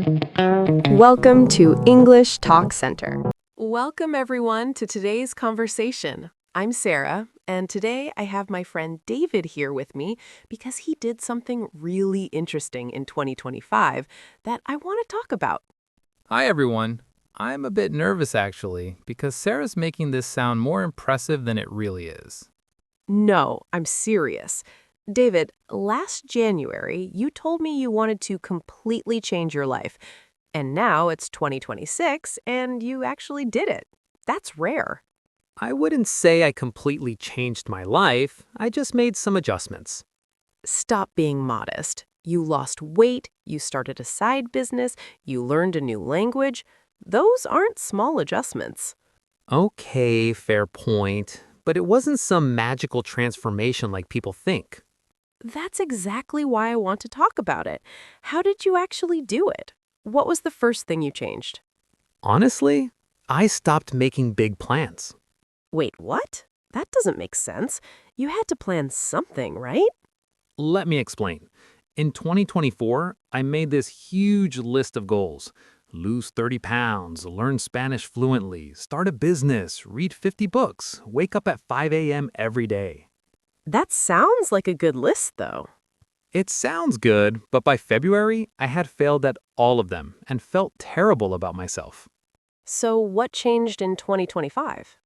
Welcome to English Talk Center. Welcome, everyone, to today's conversation. I'm Sarah, and today I have my friend David here with me because he did something really interesting in 2025 that I want to talk about. Hi, everyone. I'm a bit nervous, actually, because Sarah's making this sound more impressive than it really is. No, I'm serious. David, last January, you told me you wanted to completely change your life. And now it's 2026, and you actually did it. That's rare. I wouldn't say I completely changed my life. I just made some adjustments. Stop being modest. You lost weight, you started a side business, you learned a new language. Those aren't small adjustments. Okay, fair point. But it wasn't some magical transformation like people think. That's exactly why I want to talk about it. How did you actually do it? What was the first thing you changed? Honestly, I stopped making big plans. Wait, what? That doesn't make sense. You had to plan something, right? Let me explain. In 2024, I made this huge list of goals. Lose 30 pounds, learn Spanish fluently, start a business, read 50 books, wake up at 5 a.m. every day. That sounds like a good list, though. It sounds good, but by February, I had failed at all of them and felt terrible about myself. So what changed in 2025?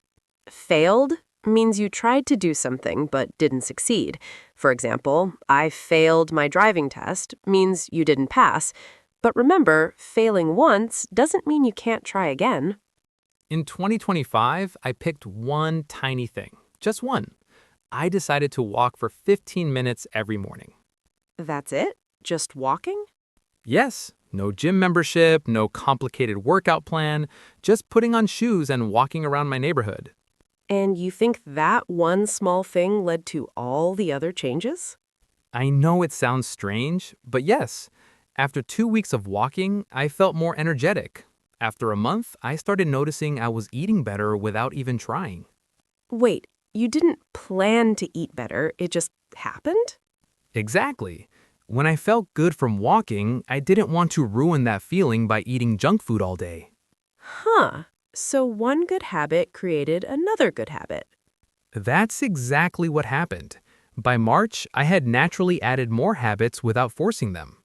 Failed means you tried to do something but didn't succeed. For example, I failed my driving test means you didn't pass. But remember, failing once doesn't mean you can't try again. In 2025, I picked one tiny thing, just one. I decided to walk for 15 minutes every morning. That's it? Just walking? Yes, no gym membership, no complicated workout plan, just putting on shoes and walking around my neighborhood. And you think that one small thing led to all the other changes? I know it sounds strange, but yes, after 2 weeks of walking, I felt more energetic. After a month, I started noticing I was eating better without even trying. Wait, you didn't plan to eat better, it just happened? Exactly. When I felt good from walking, I didn't want to ruin that feeling by eating junk food all day. Huh. So one good habit created another good habit. That's exactly what happened. By March, I had naturally added more habits without forcing them.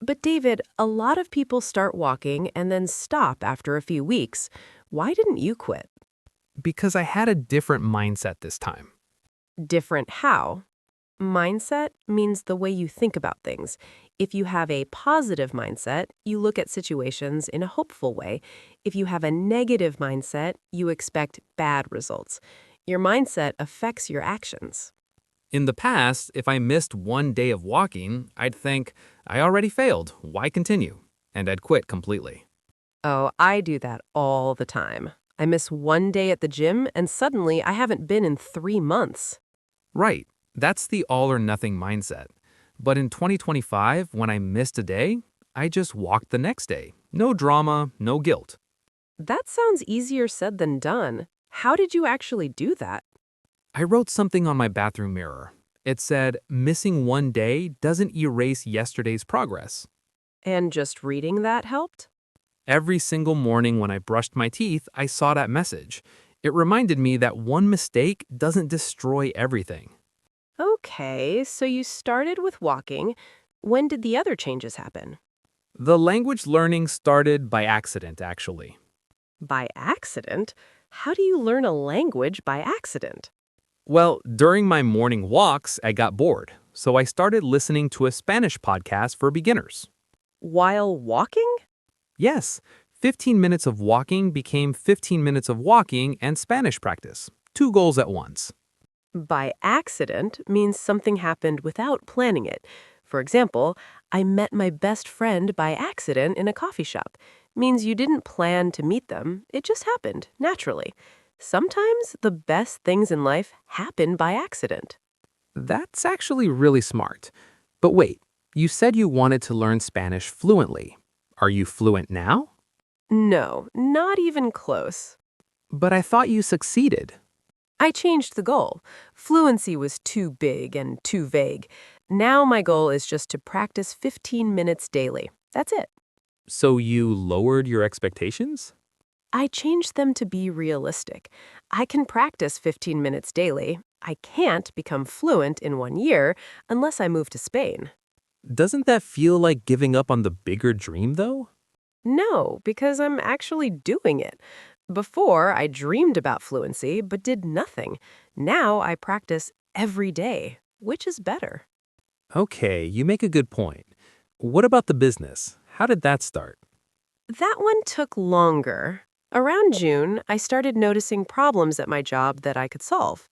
But David, a lot of people start walking and then stop after a few weeks. Why didn't you quit? Because I had a different mindset this time. Different how? Mindset means the way you think about things. If you have a positive mindset, you look at situations in a hopeful way. If you have a negative mindset, you expect bad results. Your mindset affects your actions. In the past, if I missed one day of walking, I'd think, I already failed, why continue? And I'd quit completely. Oh, I do that all the time. I miss one day at the gym and suddenly I haven't been in 3 months. Right, that's the all or nothing mindset. But in 2025, when I missed a day, I just walked the next day. No drama, no guilt. That sounds easier said than done. How did you actually do that? I wrote something on my bathroom mirror. It said, missing one day doesn't erase yesterday's progress. And just reading that helped? Every single morning when I brushed my teeth, I saw that message. It reminded me that one mistake doesn't destroy everything. Okay, so you started with walking. When did the other changes happen? The language learning started by accident, actually. By accident? How do you learn a language by accident? Well, during my morning walks, I got bored, so I started listening to a Spanish podcast for beginners. While walking? Yes, 15 minutes of walking became 15 minutes of walking and Spanish practice. 2 goals at once. By accident means something happened without planning it. For example, I met my best friend by accident in a coffee shop. Means you didn't plan to meet them, it just happened, naturally. Sometimes the best things in life happen by accident. That's actually really smart. But wait, you said you wanted to learn Spanish fluently. Are you fluent now? No, not even close. But I thought you succeeded. I changed the goal. Fluency was too big and too vague. Now my goal is just to practice 15 minutes daily. That's it. So you lowered your expectations? I changed them to be realistic. I can practice 15 minutes daily. I can't become fluent in 1 year unless I move to Spain. Doesn't that feel like giving up on the bigger dream, though? No, because I'm actually doing it. Before, I dreamed about fluency but did nothing. Now I practice every day, which is better. Okay, you make a good point. What about the business? How did that start? That one took longer. Around June, I started noticing problems at my job that I could solve.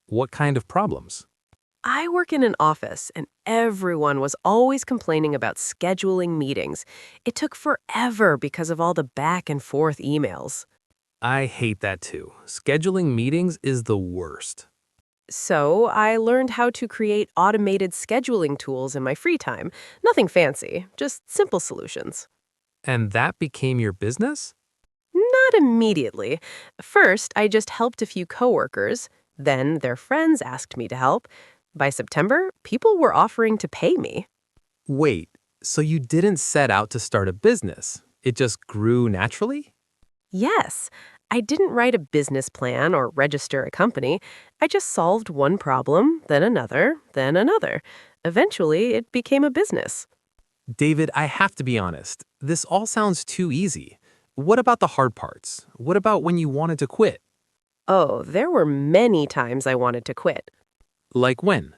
What kind of problems? I work in an office, and everyone was always complaining about scheduling meetings. It took forever because of all the back and forth emails. I hate that too. Scheduling meetings is the worst. So I learned how to create automated scheduling tools in my free time. Nothing fancy, just simple solutions. And that became your business? Not immediately. First, I just helped a few coworkers. Then their friends asked me to help. By September, people were offering to pay me. Wait, so you didn't set out to start a business? It just grew naturally? Yes, I didn't write a business plan or register a company. I just solved one problem, then another, then another. Eventually, it became a business. David, I have to be honest. This all sounds too easy. What about the hard parts? What about when you wanted to quit? Oh, there were many times I wanted to quit. Like when?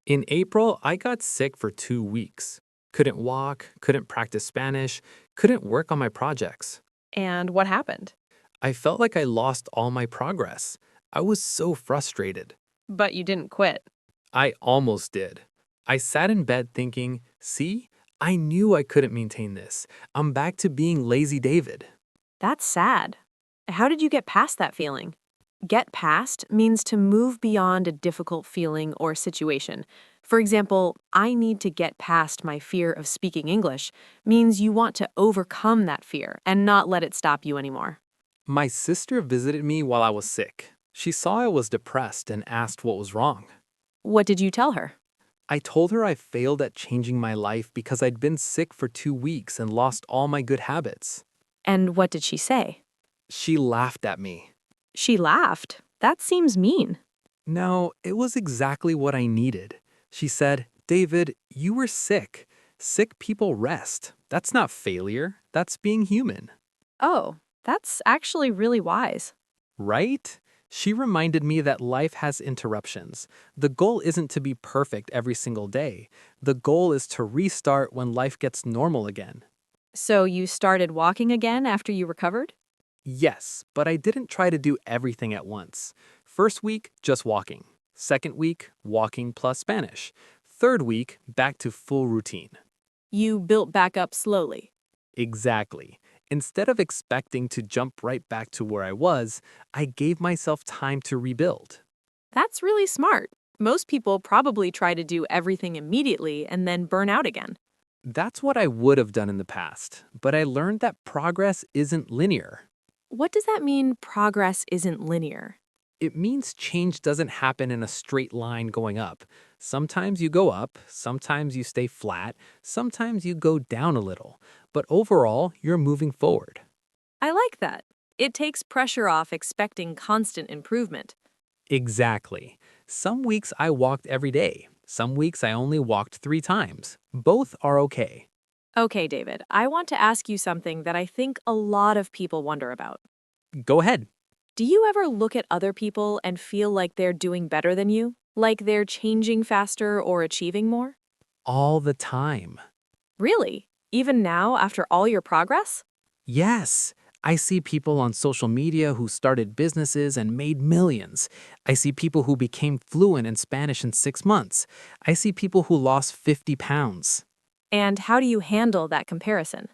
In April, I got sick for 2 weeks. Couldn't walk, couldn't practice Spanish, couldn't work on my projects. And what happened? I felt like I lost all my progress. I was so frustrated. But you didn't quit. I almost did. I sat in bed thinking, see, I knew I couldn't maintain this. I'm back to being lazy David. That's sad. How did you get past that feeling? Get past means to move beyond a difficult feeling or situation. For example, I need to get past my fear of speaking English means you want to overcome that fear and not let it stop you anymore. My sister visited me while I was sick. She saw I was depressed and asked what was wrong. What did you tell her? I told her I failed at changing my life because I'd been sick for 2 weeks and lost all my good habits. And what did she say? She laughed at me. She laughed. That seems mean. No, it was exactly what I needed. She said, David, you were sick. Sick people rest. That's not failure. That's being human. Oh, that's actually really wise. Right? She reminded me that life has interruptions. The goal isn't to be perfect every single day. The goal is to restart when life gets normal again. So you started walking again after you recovered? Yes, but I didn't try to do everything at once. First week, just walking. Second week, walking plus Spanish. Third week, back to full routine. You built back up slowly. Exactly. Instead of expecting to jump right back to where I was, I gave myself time to rebuild. That's really smart. Most people probably try to do everything immediately and then burn out again. That's what I would have done in the past, but I learned that progress isn't linear. What does that mean, progress isn't linear? It means change doesn't happen in a straight line going up. Sometimes you go up, sometimes you stay flat, sometimes you go down a little, but overall, you're moving forward. I like that. It takes pressure off expecting constant improvement. Exactly. Some weeks I walked every day. Some weeks I only walked 3 times. Both are okay. Okay, David, I want to ask you something that I think a lot of people wonder about. Go ahead. Do you ever look at other people and feel like they're doing better than you? Like they're changing faster or achieving more? All the time. Really? Even now, after all your progress? Yes. I see people on social media who started businesses and made millions. I see people who became fluent in Spanish in 6 months. I see people who lost 50 pounds. And how do you handle that comparison?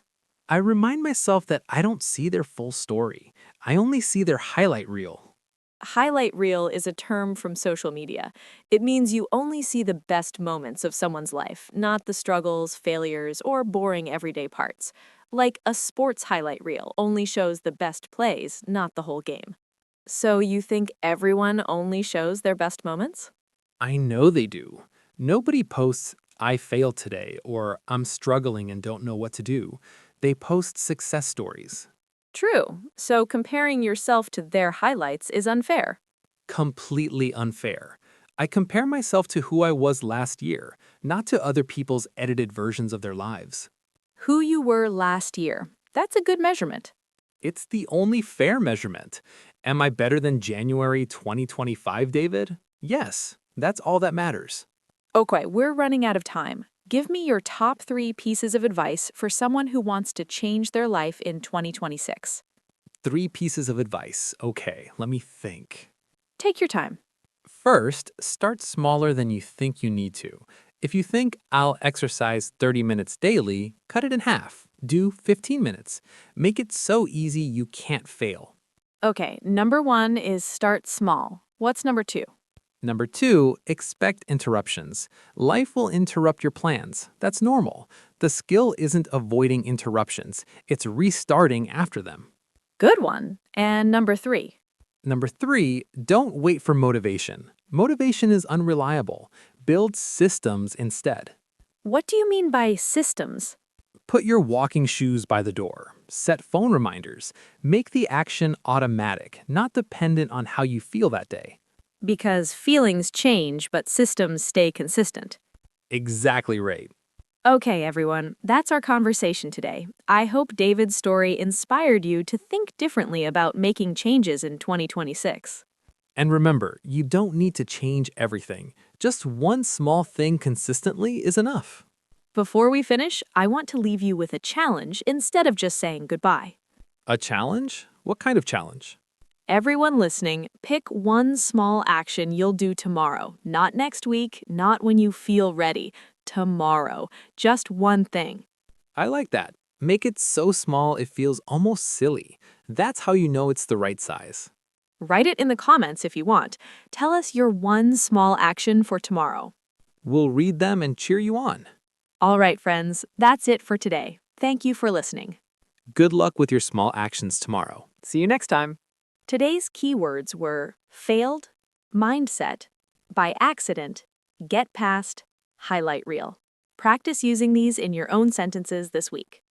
I remind myself that I don't see their full story. I only see their highlight reel. Highlight reel is a term from social media. It means you only see the best moments of someone's life, not the struggles, failures, or boring everyday parts. Like a sports highlight reel only shows the best plays, not the whole game. So you think everyone only shows their best moments? I know they do. Nobody posts, I failed today, or I'm struggling and don't know what to do. They post success stories. True. So comparing yourself to their highlights is unfair. Completely unfair. I compare myself to who I was last year, not to other people's edited versions of their lives. Who you were last year. That's a good measurement. It's the only fair measurement. Am I better than January 2025, David? Yes, that's all that matters. Okay, we're running out of time. Give me your top 3 pieces of advice for someone who wants to change their life in 2026. 3 pieces of advice. Okay, let me think. Take your time. First, start smaller than you think you need to. If you think I'll exercise 30 minutes daily, cut it in half. Do 15 minutes. Make it so easy you can't fail. Okay, number 1 is start small. What's number 2? Number 2, expect interruptions. Life will interrupt your plans. That's normal. The skill isn't avoiding interruptions, it's restarting after them. Good one. And number 3. Number 3, don't wait for motivation. Motivation is unreliable. Build systems instead. What do you mean by systems? Put your walking shoes by the door. Set phone reminders. Make the action automatic, not dependent on how you feel that day. Because feelings change, but systems stay consistent. Exactly right. Okay, everyone, that's our conversation today. I hope David's story inspired you to think differently about making changes in 2026. And remember, you don't need to change everything. Just one small thing consistently is enough. Before we finish, I want to leave you with a challenge instead of just saying goodbye. A challenge? What kind of challenge? Everyone listening, pick one small action you'll do tomorrow. Not next week, not when you feel ready. Tomorrow. Just one thing. I like that. Make it so small it feels almost silly. That's how you know it's the right size. Write it in the comments if you want. Tell us your one small action for tomorrow. We'll read them and cheer you on. All right, friends, that's it for today. Thank you for listening. Good luck with your small actions tomorrow. See you next time. Today's keywords were failed, mindset, by accident, get past, highlight reel. Practice using these in your own sentences this week.